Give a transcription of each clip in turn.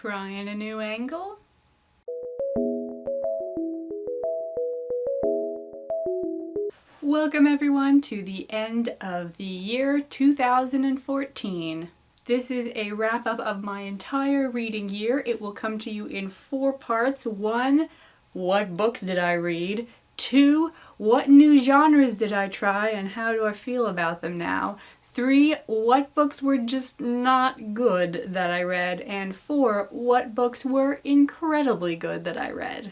Trying a new angle? Welcome everyone to the end of the year 2014. This is a wrap-up of my entire reading year. It will come to you in 4 parts. 1, what books did I read? 2, what new genres did I try and how do I feel about them now? 3, what books were just not good that I read? And 4, what books were incredibly good that I read?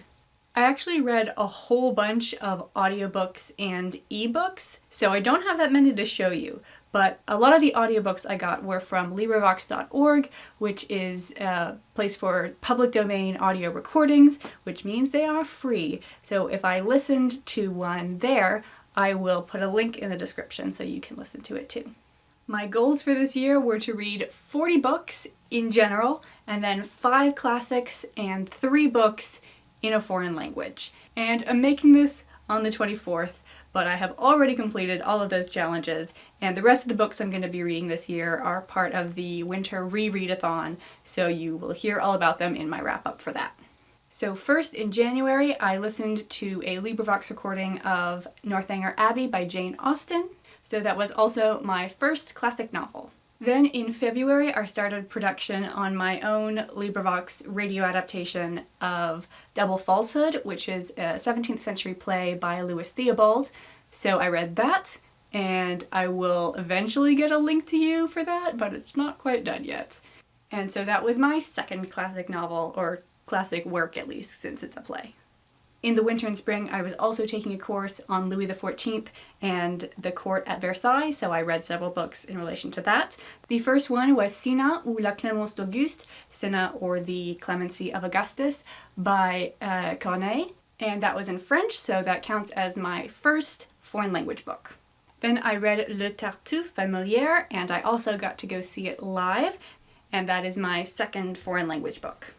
I actually read a whole bunch of audiobooks and ebooks, so I don't have that many to show you, but a lot of the audiobooks I got were from LibriVox.org, which is a place for public domain audio recordings, which means they are free. So if I listened to one there, I will put a link in the description so you can listen to it too. My goals for this year were to read 40 books in general, and then 5 classics and 3 books in a foreign language. And I'm making this on the 24th, but I have already completed all of those challenges, and the rest of the books I'm going to be reading this year are part of the winter rereadathon, so you will hear all about them in my wrap-up for that. So first, in January, I listened to a LibriVox recording of Northanger Abbey by Jane Austen. So that was also my first classic novel. Then in February, I started production on my own LibriVox radio adaptation of Double Falsehood, which is a 17th century play by Lewis Theobald. So I read that, and I will eventually get a link to you for that, but it's not quite done yet. And so that was my second classic novel, or classic work at least, since it's a play. In the winter and spring, I was also taking a course on Louis XIV and the court at Versailles, so I read several books in relation to that. The first one was Senat ou la Clémence d'Auguste, Senat or the Clemency of Augustus by Corneille, and that was in French, so that counts as my first foreign language book. Then I read Le Tartuffe by Molière, and I also got to go see it live, and that is my second foreign language book.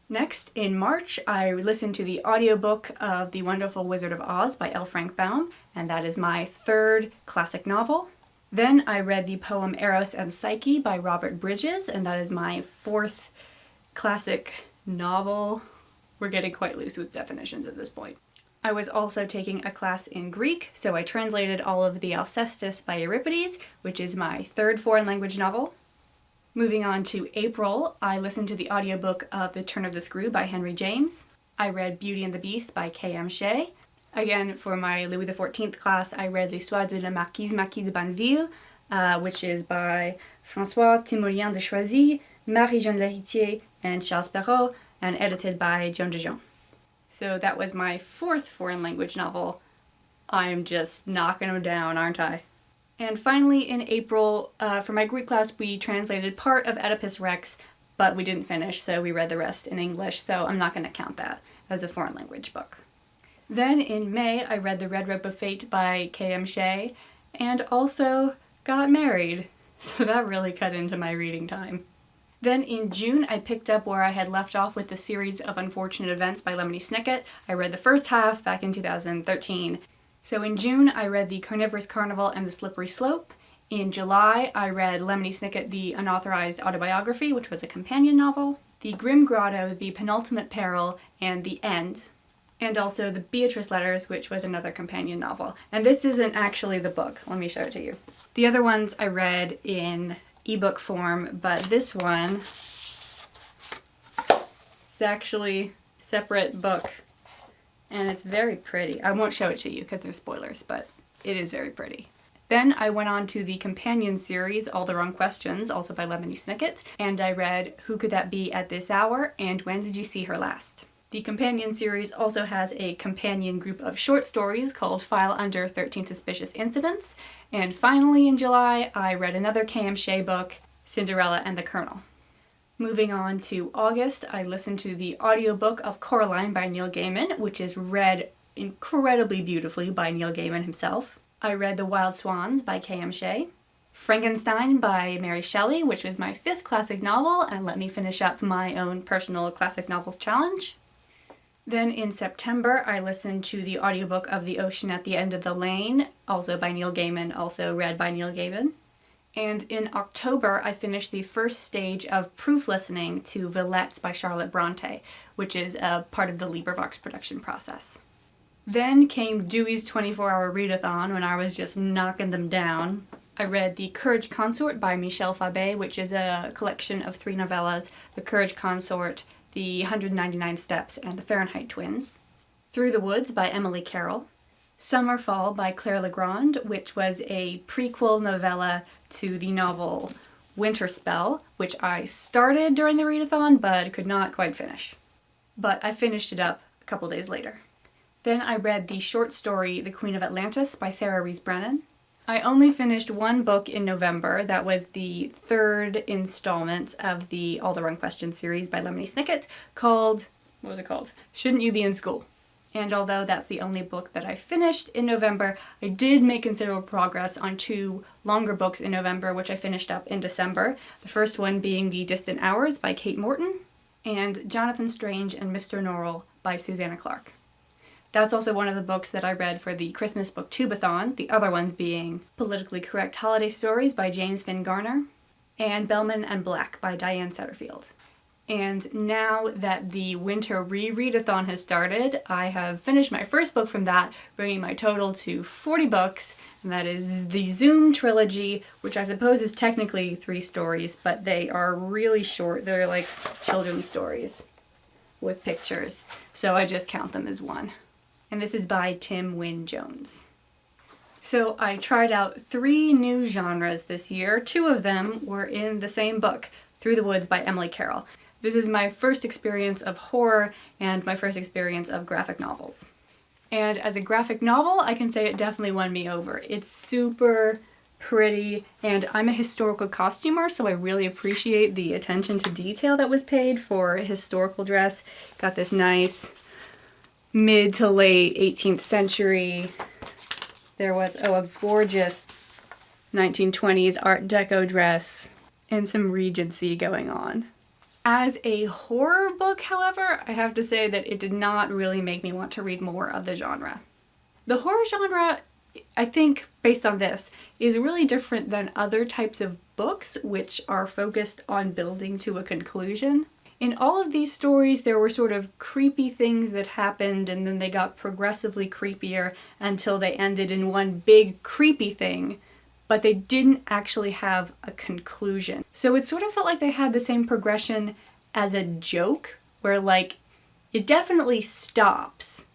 Next, in March, I listened to the audiobook of The Wonderful Wizard of Oz by L. Frank Baum, and that is my third classic novel. Then I read the poem Eros and Psyche by Robert Bridges, and that is my fourth classic novel. We're getting quite loose with definitions at this point. I was also taking a class in Greek, so I translated all of the Alcestis by Euripides, which is my third foreign language novel. Moving on to April, I listened to the audiobook of The Turn of the Screw by Henry James. I read Beauty and the Beast by K.M. Shay. Again, for my Louis XIV class, I read L'Histoire de la Marquise de Banneville, which is by François Timoulien de Choisy, Marie-Jeanne L'Héritier, and Charles Perrault, and edited by Joan de Dijon. So that was my fourth foreign language novel. I'm just knocking them down, aren't I? And finally, in April, for my Greek class, we translated part of Oedipus Rex, but we didn't finish, so we read the rest in English, so I'm not going to count that as a foreign language book. Then in May, I read The Red Robe of Fate by K.M. Shay, and also got married, so that really cut into my reading time. Then in June, I picked up where I had left off with the series of Unfortunate Events by Lemony Snicket. I read the first half back in 2013. So in June, I read The Carnivorous Carnival and The Slippery Slope. In July, I read Lemony Snicket, The Unauthorized Autobiography, which was a companion novel, The Grim Grotto, The Penultimate Peril, and The End, and also The Beatrice Letters, which was another companion novel. And this isn't actually the book. Let me show it to you. The other ones I read in ebook form, but this one is actually a separate book. And it's very pretty. I won't show it to you because there's spoilers, but it is very pretty. Then I went on to the companion series, All the Wrong Questions, also by Lemony Snicket, and I read Who Could That Be at This Hour? And When Did You See Her Last? The companion series also has a companion group of short stories called File Under 13 Suspicious Incidents. And finally in July, I read another K.M. Shay book, Cinderella and the Colonel. Moving on to August, I listened to the audiobook of Coraline by Neil Gaiman, which is read incredibly beautifully by Neil Gaiman himself. I read The Wild Swans by K.M. Shay, Frankenstein by Mary Shelley, which was my 5th classic novel and let me finish up my own personal classic novels challenge. Then in September, I listened to the audiobook of The Ocean at the End of the Lane, also by Neil Gaiman, also read by Neil Gaiman. And in October, I finished the first stage of proof listening to Villette by Charlotte Bronte, which is a part of the LibriVox production process. Then came Dewey's 24-hour readathon when I was just knocking them down. I read The Courage Consort by Michel Faber, which is a collection of 3 novellas, The Courage Consort, The 199 Steps, and The Fahrenheit Twins. Through the Woods by Emily Carroll. Summer Fall by Claire Legrand, which was a prequel novella to the novel Winter Spell, which I started during the readathon but could not quite finish. But I finished it up a couple days later. Then I read the short story The Queen of Atlantis by Sarah Rees Brennan. I only finished one book in November. That was the 3rd installment of the All the Wrong Questions series by Lemony Snicket called, what was it called? Shouldn't You Be in School? And although that's the only book that I finished in November, I did make considerable progress on 2 longer books in November, which I finished up in December. The first one being The Distant Hours by Kate Morton, and Jonathan Strange and Mr. Norrell by Susanna Clarke. That's also one of the books that I read for the Christmas Booktubeathon, the other ones being Politically Correct Holiday Stories by James Finn Garner, and Bellman and Black by Diane Setterfield. And now that the winter rereadathon has started, I have finished my first book from that, bringing my total to 40 books, and that is the Zoom Trilogy, which I suppose is technically 3 stories, but they are really short. They're like children's stories with pictures, so I just count them as 1. And this is by Tim Wynne Jones. So I tried out 3 new genres this year. 2 of them were in the same book, Through the Woods by Emily Carroll. This is my first experience of horror and my first experience of graphic novels. And as a graphic novel, I can say it definitely won me over. It's super pretty, and I'm a historical costumer, so I really appreciate the attention to detail that was paid for a historical dress. Got this nice mid to late 18th century. There was, a gorgeous 1920s Art Deco dress and some Regency going on. As a horror book, however, I have to say that it did not really make me want to read more of the genre. The horror genre, I think, based on this, is really different than other types of books which are focused on building to a conclusion. In all of these stories, there were sort of creepy things that happened, and then they got progressively creepier until they ended in one big creepy thing, but they didn't actually have a conclusion. So it sort of felt like they had the same progression as a joke, where like, it definitely stops,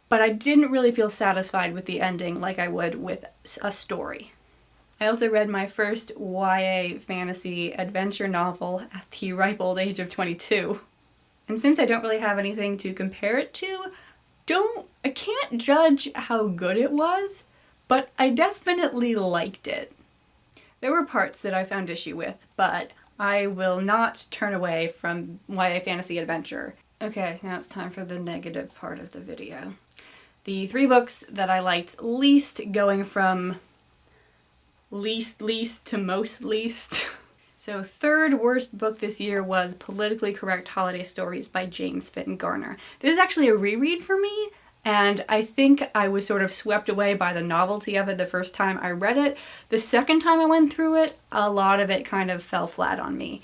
but I didn't really feel satisfied with the ending like I would with a story. I also read my first YA fantasy adventure novel at the ripe old age of 22. And since I don't really have anything to compare it to, I can't judge how good it was, but I definitely liked it. There were parts that I found issue with, but I will not turn away from YA fantasy adventure. Okay, now it's time for the negative part of the video. The 3 books that I liked least, going from least to most least. So 3rd worst book this year was Politically Correct Holiday Stories by James Finn Garner. This is actually a reread for me, and I think I was sort of swept away by the novelty of it the first time I read it. The second time I went through it, a lot of it kind of fell flat on me.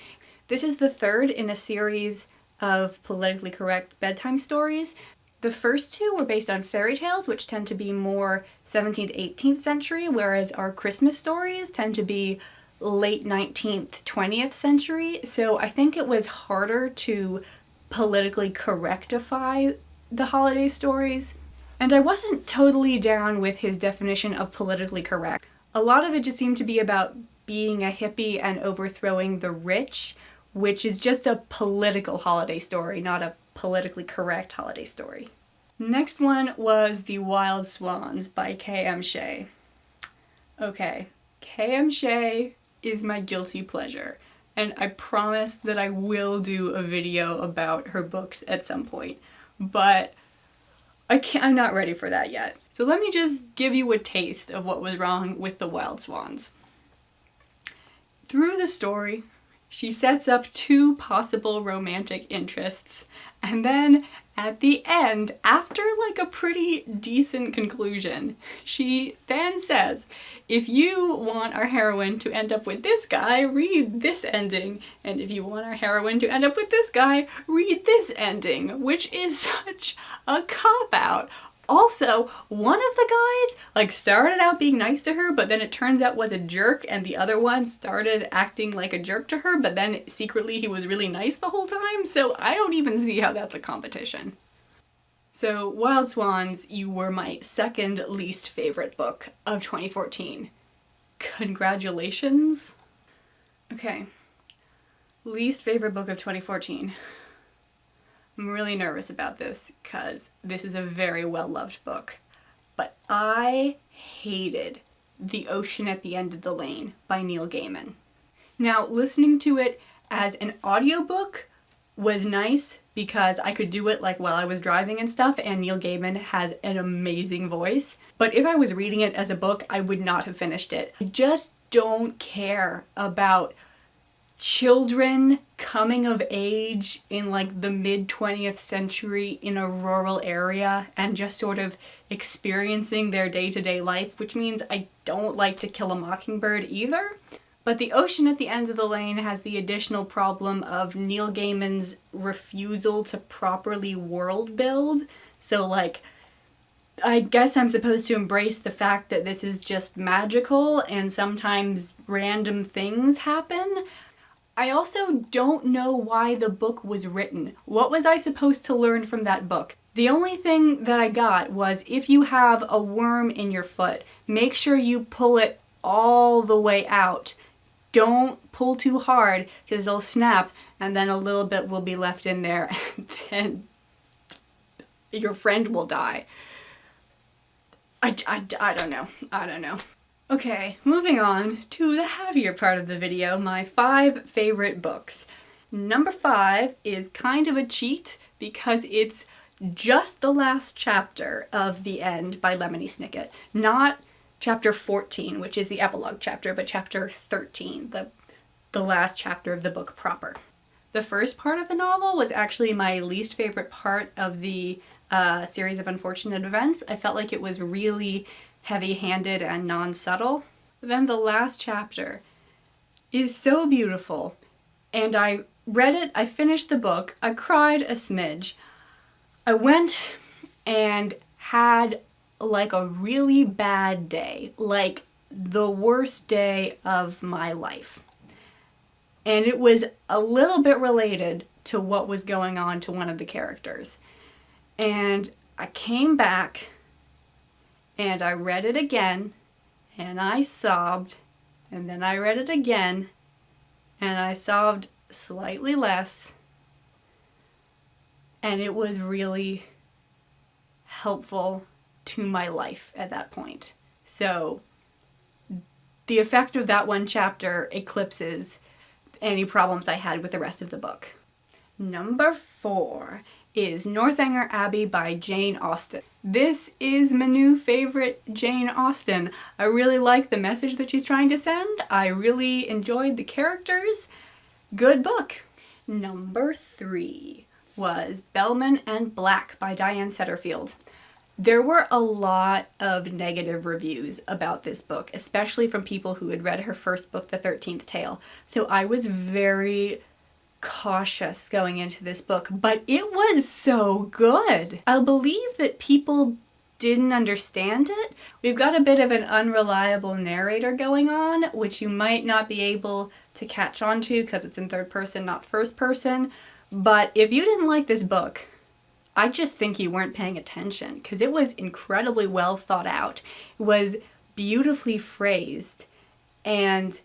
This is the 3rd in a series of politically correct bedtime stories. The first 2 were based on fairy tales, which tend to be more 17th, 18th century, whereas our Christmas stories tend to be late 19th, 20th century. So I think it was harder to politically correctify the holiday stories. And I wasn't totally down with his definition of politically correct. A lot of it just seemed to be about being a hippie and overthrowing the rich, which is just a political holiday story, not a politically correct holiday story. Next one was The Wild Swans by K.M. Shay. Okay, K.M. Shay is my guilty pleasure, and I promise that I will do a video about her books at some point, but I'm not ready for that yet. So let me just give you a taste of what was wrong with The Wild Swans. Through the story, she sets up 2 possible romantic interests, and then at the end, after like a pretty decent conclusion, she then says, if you want our heroine to end up with this guy, read this ending. And if you want our heroine to end up with this guy, read this ending, which is such a cop-out. Also, one of the guys, like, started out being nice to her, but then it turns out was a jerk, and the other one started acting like a jerk to her, but then secretly he was really nice the whole time, so I don't even see how that's a competition. So, Wild Swans, you were my second least favorite book of 2014. Congratulations. Okay. Least favorite book of 2014. I'm really nervous about this because this is a very well-loved book, but I hated The Ocean at the End of the Lane by Neil Gaiman. Now, listening to it as an audiobook was nice because I could do it like while I was driving and stuff, and Neil Gaiman has an amazing voice. But if I was reading it as a book, I would not have finished it. I just don't care about children coming of age in like the mid-20th century in a rural area and just sort of experiencing their day-to-day life, which means I don't like To Kill a Mockingbird either. But The Ocean at the End of the Lane has the additional problem of Neil Gaiman's refusal to properly world build. So like, I guess I'm supposed to embrace the fact that this is just magical and sometimes random things happen. I also don't know why the book was written. What was I supposed to learn from that book? The only thing that I got was if you have a worm in your foot, make sure you pull it all the way out. Don't pull too hard because it'll snap and then a little bit will be left in there and then your friend will die. I don't know. I don't know. Okay, moving on to the heavier part of the video, my 5 favorite books. Number 5 is kind of a cheat because it's just the last chapter of The End by Lemony Snicket. Not chapter 14, which is the epilogue chapter, but chapter 13, the last chapter of the book proper. The first part of the novel was actually my least favorite part of the series of unfortunate events. I felt like it was really heavy-handed and non-subtle. Then the last chapter is so beautiful, and I read it, I finished the book, I cried a smidge. I went and had like a really bad day, like the worst day of my life. And it was a little bit related to what was going on to one of the characters. And I came back and I read it again, and I sobbed, and then I read it again, and I sobbed slightly less, and it was really helpful to my life at that point. So the effect of that one chapter eclipses any problems I had with the rest of the book. Number 4 is Northanger Abbey by Jane Austen. This is my new favorite Jane Austen. I really like the message that she's trying to send. I really enjoyed the characters. Good book. Number 3 was Bellman and Black by Diane Setterfield. There were a lot of negative reviews about this book, especially from people who had read her first book, The 13th Tale. So I was very cautious going into this book, but it was so good. I believe that people didn't understand it. We've got a bit of an unreliable narrator going on, which you might not be able to catch on to because it's in third person, not first person. But if you didn't like this book, I just think you weren't paying attention because it was incredibly well thought out. It was beautifully phrased, and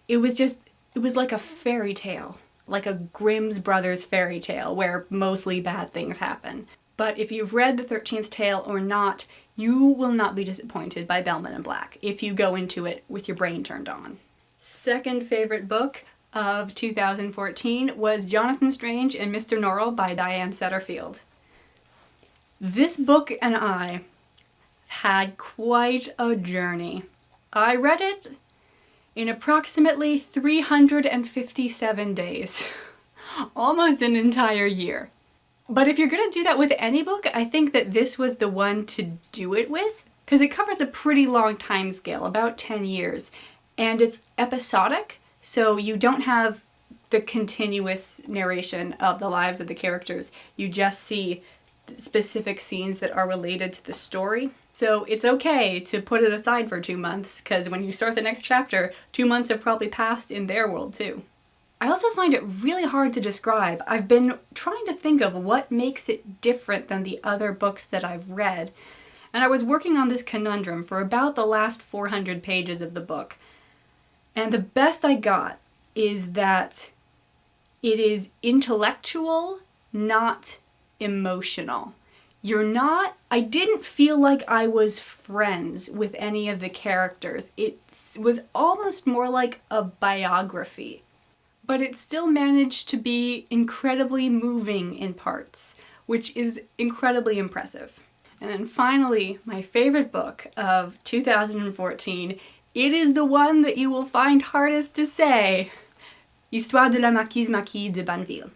it was like a fairy tale. Like a Grimm's Brothers fairy tale where mostly bad things happen. But if you've read The 13th Tale or not, you will not be disappointed by Bellman and Black if you go into it with your brain turned on. Second favorite book of 2014 was Jonathan Strange and Mr. Norrell by Diane Setterfield. This book and I had quite a journey. I read it in approximately 357 days. Almost an entire year. But if you're gonna do that with any book, I think that this was the one to do it with, because it covers a pretty long time scale, about 10 years, and it's episodic, so you don't have the continuous narration of the lives of the characters. You just see specific scenes that are related to the story. So it's okay to put it aside for 2 months, because when you start the next chapter, 2 months have probably passed in their world too. I also find it really hard to describe. I've been trying to think of what makes it different than the other books that I've read, and I was working on this conundrum for about the last 400 pages of the book, and the best I got is that it is intellectual, not emotional. I didn't feel like I was friends with any of the characters. It was almost more like a biography. But it still managed to be incredibly moving in parts, which is incredibly impressive. And then finally, my favorite book of 2014, it is the one that you will find hardest to say, Histoire de la Marquise de Banneville.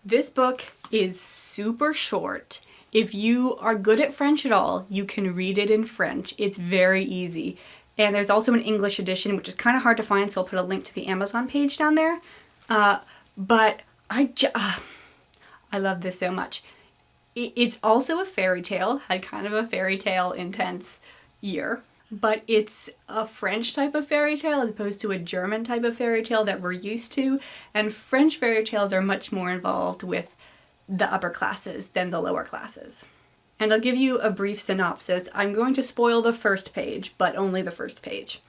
This book is super short. If you are good at French at all, you can read it in French. It's very easy. And there's also an English edition, which is kind of hard to find, so I'll put a link to the Amazon page down there. But I love this so much. It's also a fairy tale, had kind of a fairy tale intense year, but it's a French type of fairy tale as opposed to a German type of fairy tale that we're used to, and French fairy tales are much more involved with the upper classes than the lower classes. And I'll give you a brief synopsis. I'm going to spoil the first page, but only the first page.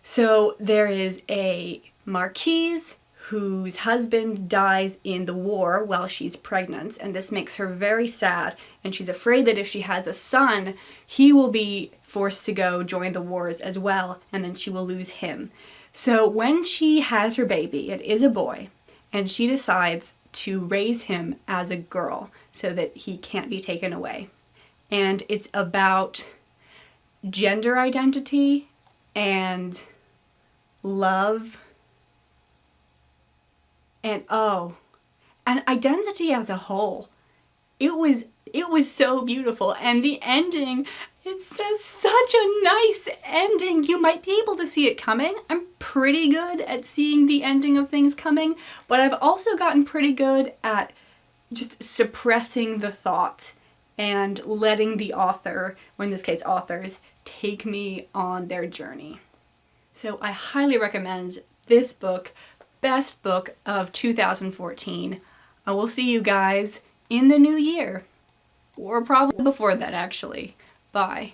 So there is a marquise whose husband dies in the war while she's pregnant, and this makes her very sad, and she's afraid that if she has a son, he will be forced to go join the wars as well, and then she will lose him. So when she has her baby, it is a boy, and she decides to raise him as a girl so that he can't be taken away. And it's about gender identity and love and identity as a whole. It was so beautiful, and the ending, it says such a nice ending. You might be able to see it coming. I'm pretty good at seeing the ending of things coming, but I've also gotten pretty good at just suppressing the thought and letting the author, or in this case authors, take me on their journey. So I highly recommend this book, best book of 2014. I will see you guys in the new year, or probably before that actually. Bye.